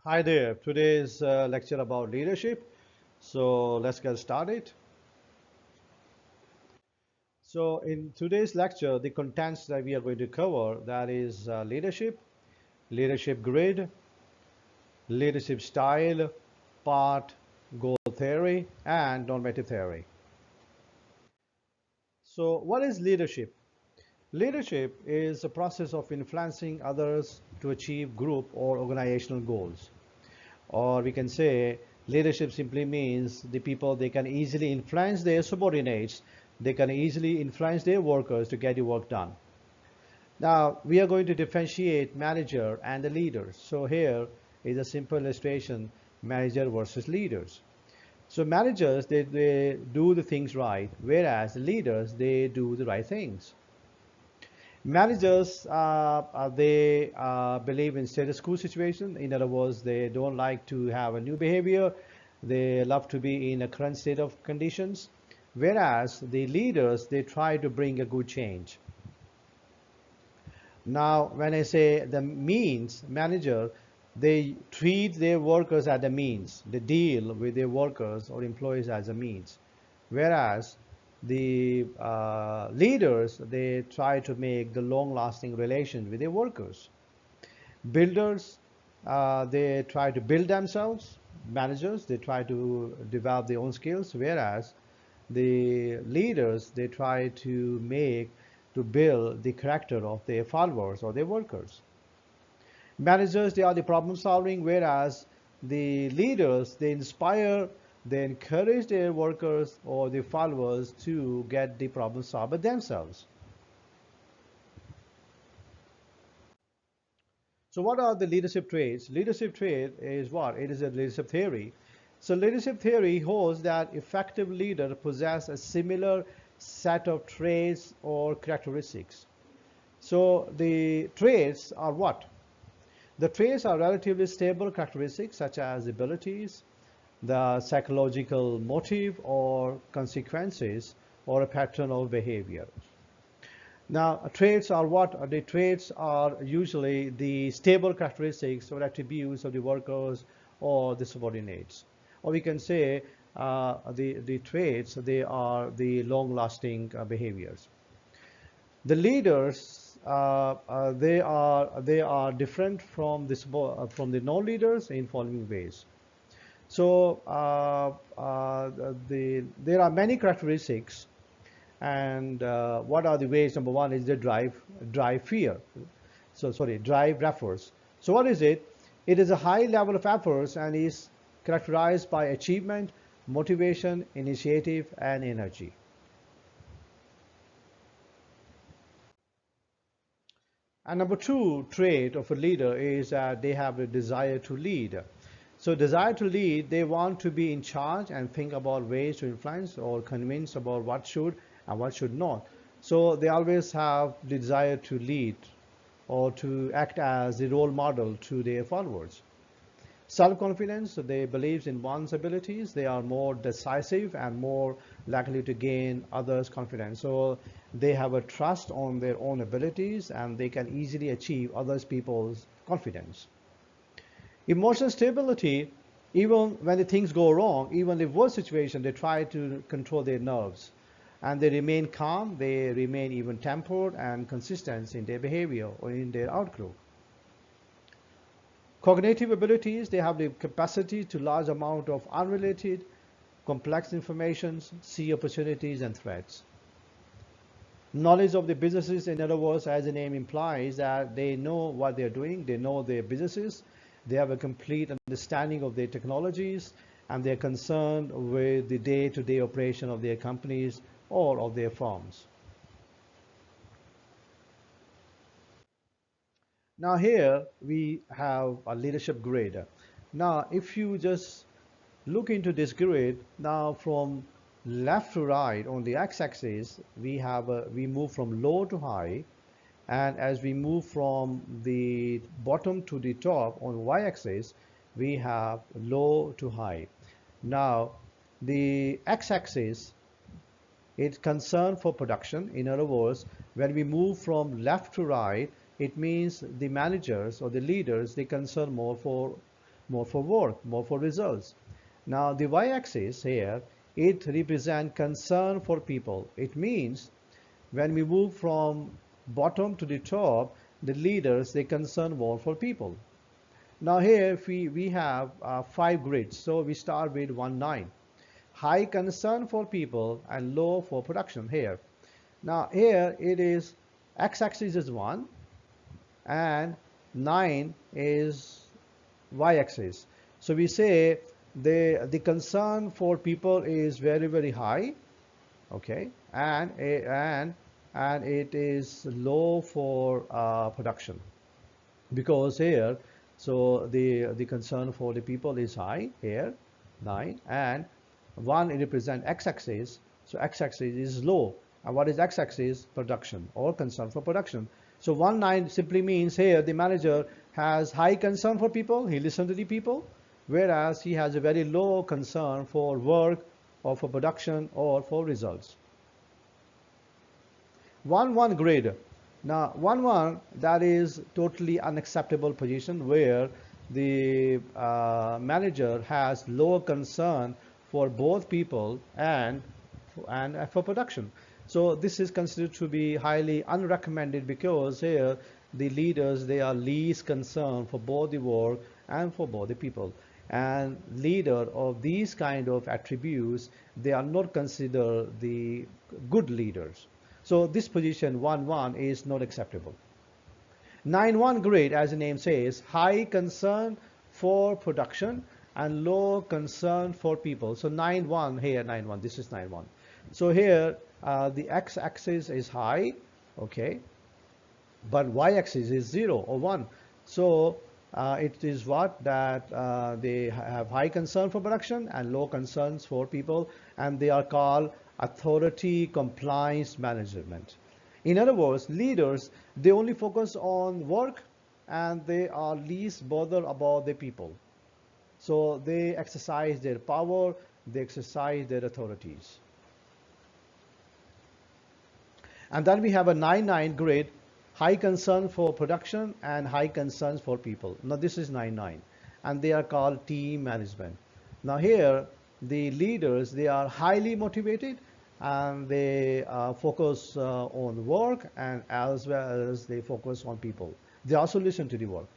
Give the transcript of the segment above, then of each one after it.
Hi there. Today's lecture about leadership. So let's get started. So in today's lecture, the contents that we are going to cover, that is leadership, leadership grid, leadership style, part, goal theory, and normative theory. So what is leadership? Leadership is a process of influencing others to achieve group or organizational goals. Or we can say leadership simply means the people, they can easily influence their subordinates, they can easily influence their workers to get the work done. Now we are going to differentiate manager and the leaders. So here is a simple illustration: manager versus leaders. So managers, they do the things right, whereas the leaders, they do the right things. Managers, they believe in status quo situation. In other words, they don't like to have a new behavior. They love to be in a current state of conditions. Whereas the leaders, they try to bring a good change. Now, when I say the means manager, they treat their workers as the means. They deal with their workers or employees as a means. Whereas the leaders, they try to make the long-lasting relation with their workers. Builders, they try to build themselves. Managers, they try to develop their own skills. Whereas the leaders, they try to build the character of their followers or their workers. Managers, they are the problem solving, whereas the leaders, they inspire, they encourage their workers or their followers to get the problem solved by themselves. So what are the leadership traits? Leadership trait is what? It is a leadership theory. So leadership theory holds that effective leaders possess a similar set of traits or characteristics. So the traits are what? The traits are relatively stable characteristics such as abilities, the psychological motive or consequences, or a pattern of behavior. Now, traits are what? The traits are usually the stable characteristics or attributes of the workers or the subordinates. Or we can say the traits, they are the long-lasting behaviors. The leaders, they are different from the non-leaders in following ways. So there are many characteristics, and what are the ways? Number one is the drive fear. So sorry, drive refers. So what is it? It is a high level of efforts and is characterized by achievement, motivation, initiative, and energy. And number two trait of a leader is that they have a desire to lead. So desire to lead, they want to be in charge and think about ways to influence or convince about what should and what should not. So they always have the desire to lead or to act as the role model to their followers. Self-confidence, they believe in one's abilities. They are more decisive and more likely to gain others' confidence. So they have a trust on their own abilities and they can easily achieve others people's confidence. Emotional stability, even when the things go wrong, even the worst situation, they try to control their nerves. And they remain calm, they remain even tempered and consistent in their behavior or in their outlook. Cognitive abilities, they have the capacity to large amount of unrelated, complex information, see opportunities and threats. Knowledge of the businesses, in other words, as the name implies, that they know what they're doing, they know their businesses, they have a complete understanding of their technologies, and they're concerned with the day-to-day operation of their companies or of their firms. Now here we have a leadership grid. Now if you just look into this grid, now from left to right on the x-axis, we move from low to high, and as we move from the bottom to the top on y-axis, we have low to high. Now the x-axis is concerned for production. In other words, when we move from left to right, it means the managers or the leaders, they concern more for more for work, more for results. Now the y-axis here, it represents concern for people. It means when we move from bottom to the top, the leaders, they concern more for people. Now here we have 5 grids. So we start with 1, 9. High concern for people and low for production here. Now here it is x-axis is 1 and 9 is y-axis. So we say the concern for people is very, very high, okay, and it is low for production, because here, so the concern for the people is high here, 9, and 1 it represents x-axis, so x-axis is low. And what is x-axis? Production, or concern for production. So 1, 9 simply means here the manager has high concern for people, he listens to the people, whereas he has a very low concern for work or for production or for results. 1, 1 grade. Now 1, 1, that is totally unacceptable position where the manager has low concern for both people and for production. So this is considered to be highly unrecommended, because here the leaders, they are least concerned for both the work and for both the people. And leader of these kind of attributes, they are not considered the good leaders. So this position 1, 1 is not acceptable. 9, 1 grade, as the name says, high concern for production and low concern for people. So 9, 1 here, 9, 1, this is 9, 1. So here the x-axis is high, okay, but y-axis is 0 or 1. So it is what that they have high concern for production and low concerns for people, and they are called authority compliance management. In other words, leaders, they only focus on work and they are least bothered about the people. So they exercise their power, they exercise their authorities. And then we have a 9, 9 grade, high concern for production and high concerns for people. Now this is 9, 9, and they are called team management. Now here the leaders, they are highly motivated and they focus on work, and as well as they focus on people. They also listen to the work.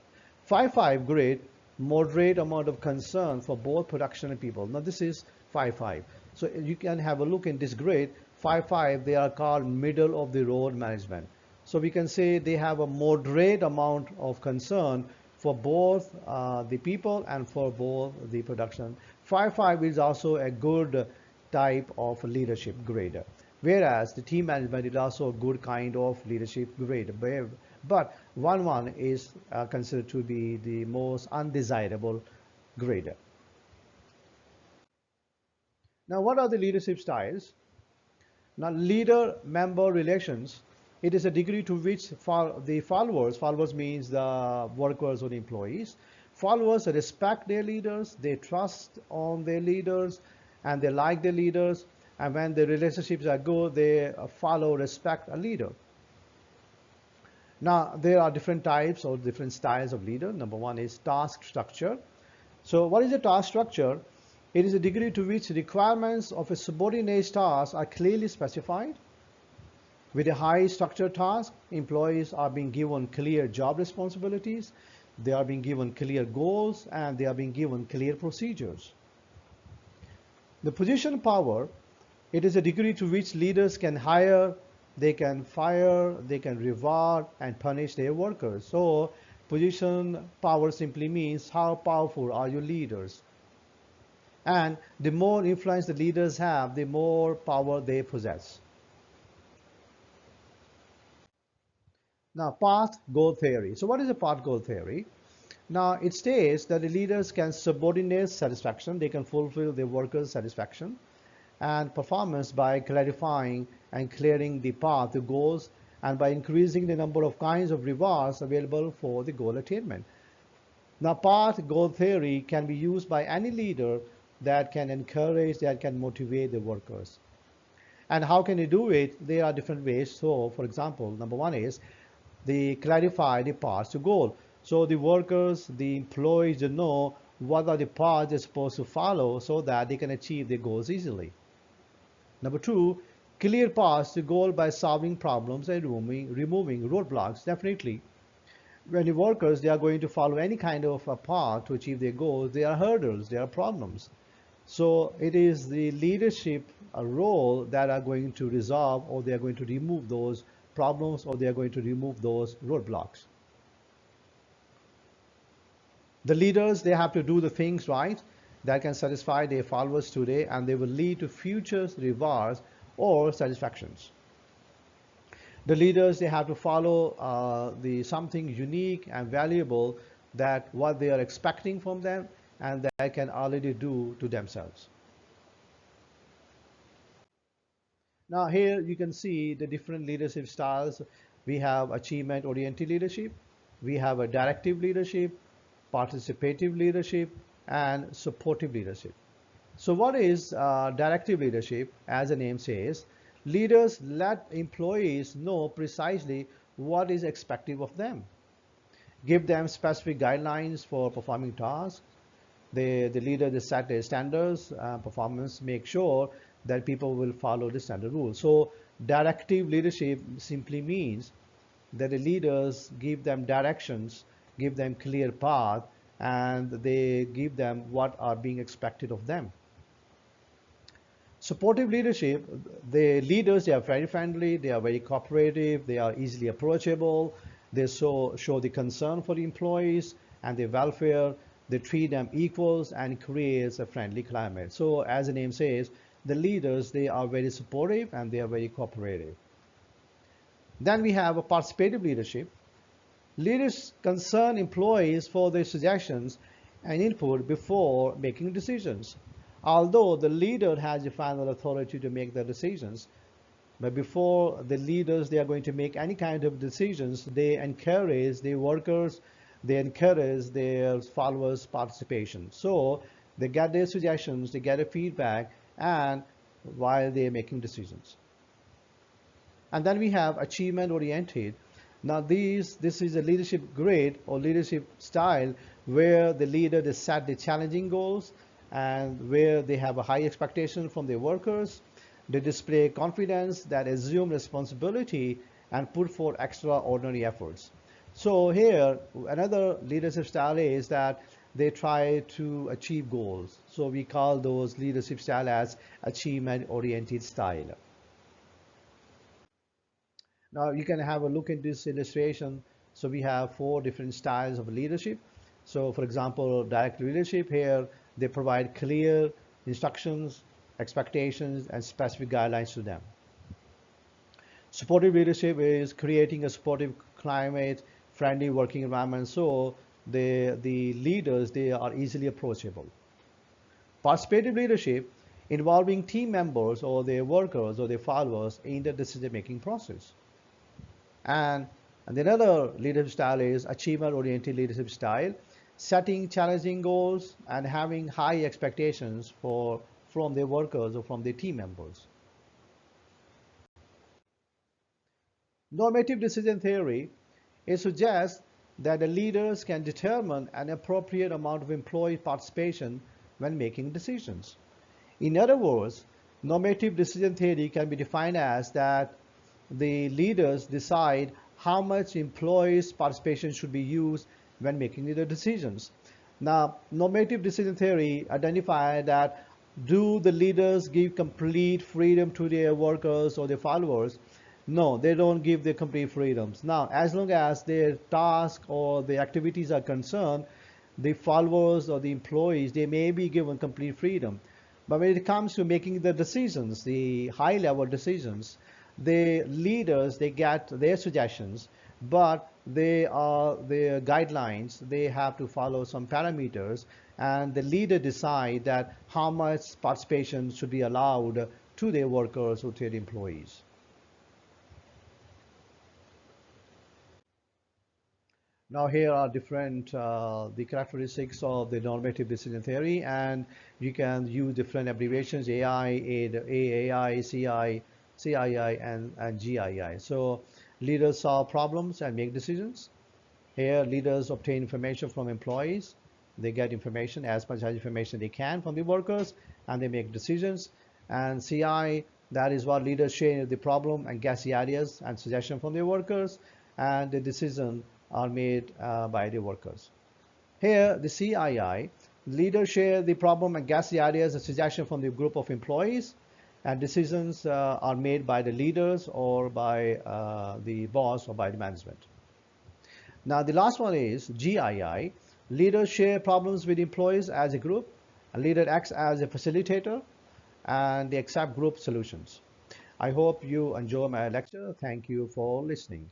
5, 5 grade, moderate amount of concern for both production and people. Now this is 5, 5. So you can have a look in this grade. 5, 5, they are called middle of the road management. So we can say they have a moderate amount of concern for both the people and for both the production. 5, 5 is also a good type of leadership grade, whereas the team management is also a good kind of leadership grade. But 1, 1 is considered to be the most undesirable grade. Now, what are the leadership styles? Now, leader-member relations, it is a degree to which the followers means the workers or the employees, followers respect their leaders, they trust on their leaders, and they like their leaders, and when the relationships are good, they follow, respect a leader. Now, there are different types or different styles of leader. Number 1 is task structure. So what is a task structure? It is a degree to which requirements of a subordinate task are clearly specified. With a high structured task, employees are being given clear job responsibilities, they are being given clear goals, and they are being given clear procedures. The position power, it is a degree to which leaders can hire, they can fire, they can reward and punish their workers. So position power simply means how powerful are your leaders. And the more influence the leaders have, the more power they possess. Now, path goal theory. So what is a path goal theory? Now, it states that the leaders can subordinate satisfaction, they can fulfill their workers' satisfaction and performance by clarifying and clearing the path to goals, and by increasing the number of kinds of rewards available for the goal attainment. Now, path goal theory can be used by any leader that can encourage, that can motivate the workers. And how can you do it? There are different ways. So, for example, number 1 is they clarify the path to goal. So the workers, the employees know what are the paths they're supposed to follow so that they can achieve their goals easily. Number two, clear paths to goal by solving problems and removing roadblocks. Definitely, when the workers they are going to follow any kind of a path to achieve their goals, there are hurdles, there are problems. So it is the leadership role that are going to resolve, or they are going to remove those problems, or they are going to remove those roadblocks. The leaders, they have to do the things right that can satisfy their followers today, and they will lead to future rewards or satisfactions. The leaders, they have to follow the something unique and valuable, that what they are expecting from them and that they can already do to themselves. Now here you can see the different leadership styles. We have achievement oriented leadership, we have a directive leadership, participative leadership, and supportive leadership. So what is directive leadership? As the name says, leaders let employees know precisely what is expected of them, give them specific guidelines for performing tasks. The leader they set their standards, performance, make sure that people will follow the standard rules. So directive leadership simply means that the leaders give them directions, give them clear path, and they give them what are being expected of them. Supportive leadership, the leaders, they are very friendly, they are very cooperative, they are easily approachable, they show the concern for the employees and their welfare, they treat them equals and creates a friendly climate. So as the name says, the leaders, they are very supportive and they are very cooperative. Then we have a participative leadership. Leaders concern employees for their suggestions and input before making decisions. Although the leader has the final authority to make the decisions, but before the leaders they are going to make any kind of decisions, they encourage the workers, they encourage their followers' participation. So they get their suggestions, they get a feedback, and while they are making decisions. And then we have achievement oriented. Now this is a leadership grade or leadership style where the leader they set the challenging goals and where they have a high expectation from their workers. They display confidence, that assume responsibility and put forth extraordinary efforts. So here another leadership style is that they try to achieve goals. So we call those leadership style as achievement oriented style. Now you can have a look at this illustration. So we have four different styles of leadership. So for example, direct leadership, here they provide clear instructions, expectations, and specific guidelines to them. Supportive leadership is creating a supportive climate, friendly working environment, so the leaders, they are easily approachable. Participative leadership, involving team members or their workers or their followers in the decision-making process. And another leadership style is achievement-oriented leadership style, setting challenging goals and having high expectations from their workers or from their team members. Normative decision theory, it suggests that the leaders can determine an appropriate amount of employee participation when making decisions. In other words, normative decision theory can be defined as that the leaders decide how much employees' participation should be used when making the decisions. Now, normative decision theory identifies that do the leaders give complete freedom to their workers or their followers? No, they don't give the complete freedoms. Now, as long as their task or the activities are concerned, the followers or the employees, they may be given complete freedom. But when it comes to making the decisions, the high level decisions, the leaders, they get their suggestions, but they are their guidelines, they have to follow some parameters, and the leader decide that how much participation should be allowed to their workers or to their employees. Now here are different the characteristics of the normative decision theory, and you can use different abbreviations: AI, AAI, CI, CII, and GII. So leaders solve problems and make decisions. Here leaders obtain information from employees. They get information, as much as information they can from the workers, and they make decisions. And CI, that is what leaders share the problem and get the ideas and suggestions from the workers, and the decisions are made by the workers. Here, the CII, leaders share the problem and get the ideas and suggestions from the group of employees, and decisions are made by the leaders or by the boss or by the management. Now, the last one is GII. Leaders share problems with employees as a group. A leader acts as a facilitator, and they accept group solutions. I hope you enjoy my lecture. Thank you for listening.